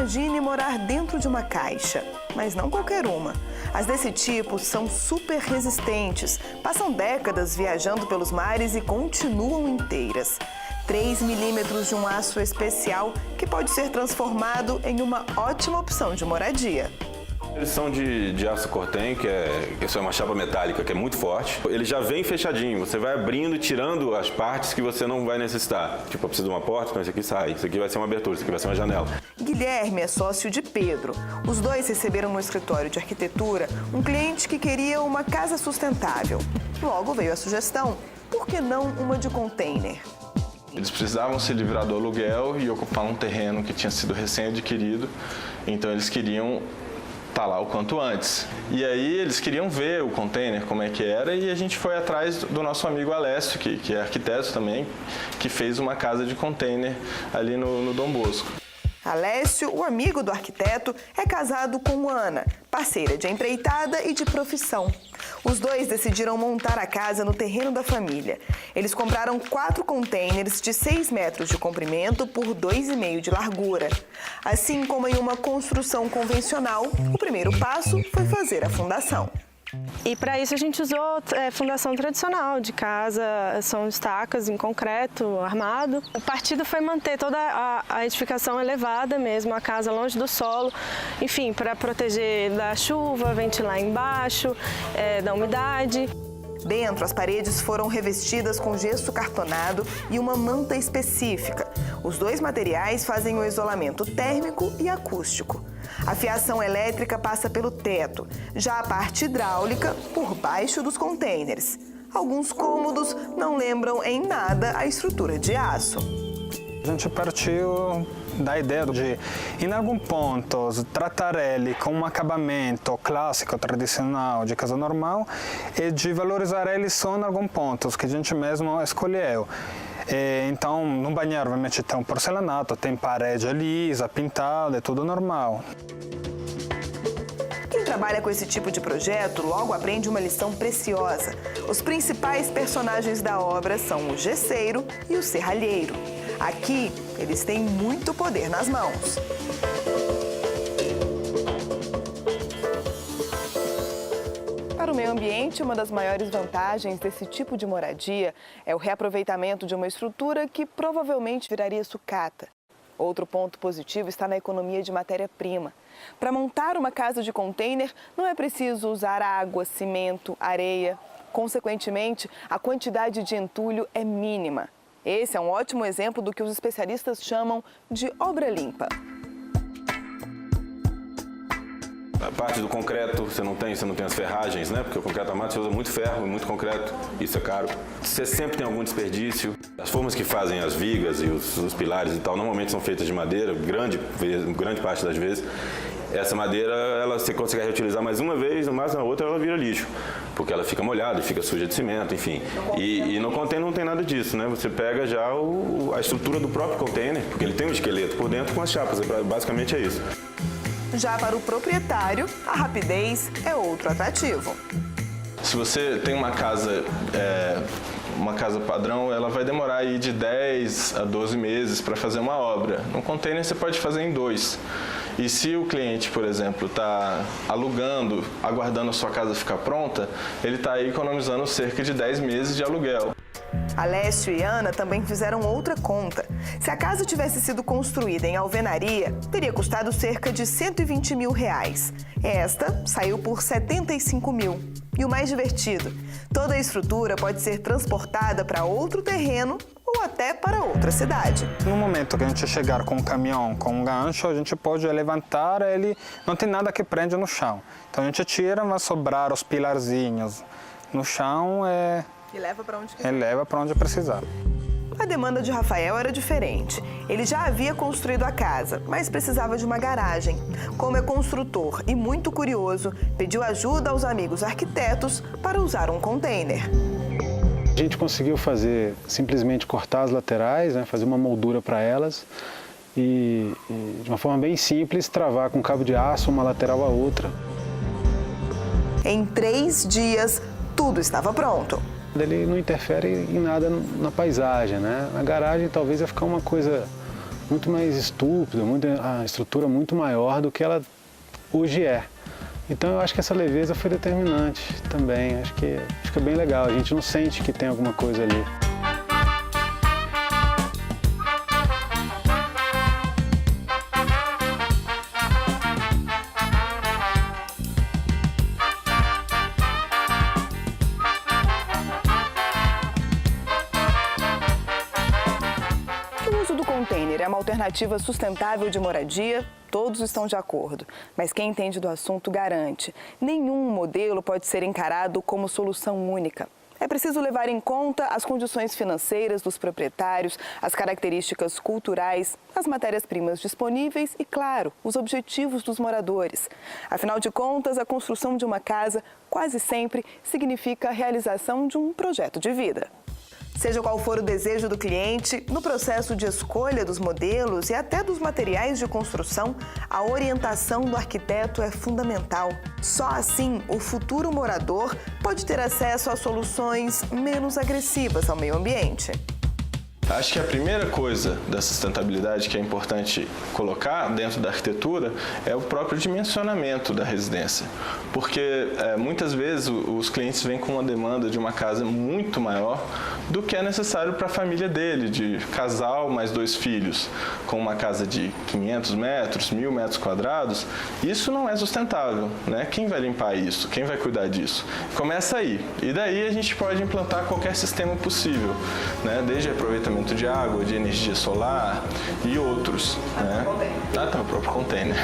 imagine morar dentro de uma caixa, mas não qualquer uma. As desse tipo são super resistentes, passam décadas viajando pelos mares e continuam inteiras. 3 milímetros de um aço especial que pode ser transformado em uma ótima opção de moradia. Eles são de aço cortem, isso é uma chapa metálica que é muito forte. Ele já vem fechadinho, você vai abrindo e tirando as partes que você não vai necessitar. Tipo, eu preciso de uma porta, então isso aqui sai, isso aqui vai ser uma abertura, isso aqui vai ser uma janela. Guilherme é sócio de Pedro. Os dois receberam no escritório de arquitetura um cliente que queria uma casa sustentável. Logo veio a sugestão, por que não uma de container? Eles precisavam se livrar do aluguel e ocupar um terreno que tinha sido recém-adquirido, então eles queriam estar lá o quanto antes. E aí eles queriam ver o container, como é que era, e a gente foi atrás do nosso amigo Alessio, que é arquiteto também, que fez uma casa de container ali no Dom Bosco. Alessio, o amigo do arquiteto, é casado com Ana, parceira de empreitada e de profissão. Os dois decidiram montar a casa no terreno da família. Eles compraram 4 containers de 6 metros de comprimento por 2,5 de largura. Assim como em uma construção convencional, o primeiro passo foi fazer a fundação. E para isso a gente usou fundação tradicional de casa, são estacas em concreto armado. O partido foi manter toda a edificação elevada mesmo, a casa longe do solo, enfim, para proteger da chuva, ventilar embaixo, da umidade. Dentro, as paredes foram revestidas com gesso cartonado e uma manta específica. Os dois materiais fazem o isolamento térmico e acústico. A fiação elétrica passa pelo teto, já a parte hidráulica por baixo dos containers. Alguns cômodos não lembram em nada a estrutura de aço. A gente partiu da ideia de, em algum ponto, tratar ele com um acabamento clássico, tradicional, de casa normal, e de valorizar ele só em alguns pontos que a gente mesmo escolheu. Então, no banheiro, obviamente, tem um porcelanato, tem parede lisa, pintada, é tudo normal. Quem trabalha com esse tipo de projeto logo aprende uma lição preciosa. Os principais personagens da obra são o gesseiro e o serralheiro. Aqui, eles têm muito poder nas mãos. Para o meio ambiente, uma das maiores vantagens desse tipo de moradia é o reaproveitamento de uma estrutura que provavelmente viraria sucata. Outro ponto positivo está na economia de matéria-prima. Para montar uma casa de container, não é preciso usar água, cimento, areia. Consequentemente, a quantidade de entulho é mínima. Esse é um ótimo exemplo do que os especialistas chamam de obra limpa. A parte do concreto, você não tem as ferragens, né? Porque o concreto armado você usa muito ferro, muito concreto, isso é caro. Você sempre tem algum desperdício. As formas que fazem as vigas e os pilares e tal, normalmente são feitas de madeira, grande parte das vezes. Essa madeira, você consegue reutilizar mais uma vez, no máximo na outra ela vira lixo, porque ela fica molhada, fica suja de cimento, enfim. E no container não tem nada disso, né? Você pega já a estrutura do próprio container, porque ele tem um esqueleto por dentro com as chapas, basicamente é isso. Já para o proprietário, a rapidez é outro atrativo. Se você tem uma casa padrão, ela vai demorar aí de 10 a 12 meses para fazer uma obra. No container você pode fazer em 2. E se o cliente, por exemplo, está alugando, aguardando a sua casa ficar pronta, ele está aí economizando cerca de 10 meses de aluguel. Alessio e Ana também fizeram outra conta. Se a casa tivesse sido construída em alvenaria, teria custado cerca de R$120 mil. Esta saiu por R$75 mil. E o mais divertido, toda a estrutura pode ser transportada para outro terreno ou até para outra cidade. No momento que a gente chegar com um caminhão, com um gancho, a gente pode levantar ele, não tem nada que prende no chão. Então a gente tira, vai sobrar os pilarzinhos no chão E leva para onde quiser. e leva para onde precisar. A demanda de Rafael era diferente. Ele já havia construído a casa, mas precisava de uma garagem. Como é construtor e muito curioso, pediu ajuda aos amigos arquitetos para usar um container. A gente conseguiu simplesmente cortar as laterais, né, fazer uma moldura para elas e, de uma forma bem simples, travar com cabo de aço uma lateral à outra. Em 3 dias, tudo estava pronto. Ele não interfere em nada na paisagem, né? Na garagem talvez ia ficar uma coisa muito mais estúpida, a estrutura muito maior do que ela hoje é. Então eu acho que essa leveza foi determinante também, acho que fica bem legal, a gente não sente que tem alguma coisa ali. O uso do container é uma alternativa sustentável de moradia? Todos estão de acordo, mas quem entende do assunto garante: nenhum modelo pode ser encarado como solução única. É preciso levar em conta as condições financeiras dos proprietários, as características culturais, as matérias-primas disponíveis e, claro, os objetivos dos moradores. Afinal de contas, a construção de uma casa quase sempre significa a realização de um projeto de vida. Seja qual for o desejo do cliente, no processo de escolha dos modelos e até dos materiais de construção, a orientação do arquiteto é fundamental. Só assim, o futuro morador pode ter acesso a soluções menos agressivas ao meio ambiente. Acho que a primeira coisa da sustentabilidade que é importante colocar dentro da arquitetura é o próprio dimensionamento da residência. Porque muitas vezes os clientes vêm com uma demanda de uma casa muito maior do que é necessário para a família dele, de casal mais 2 filhos, com uma casa de 500 metros, 1.000 metros quadrados. Isso não é sustentável, né? Quem vai limpar isso? Quem vai cuidar disso? Começa aí. E daí a gente pode implantar qualquer sistema possível, né? Desde aproveitamento de água, de energia solar e outros, né? O próprio container.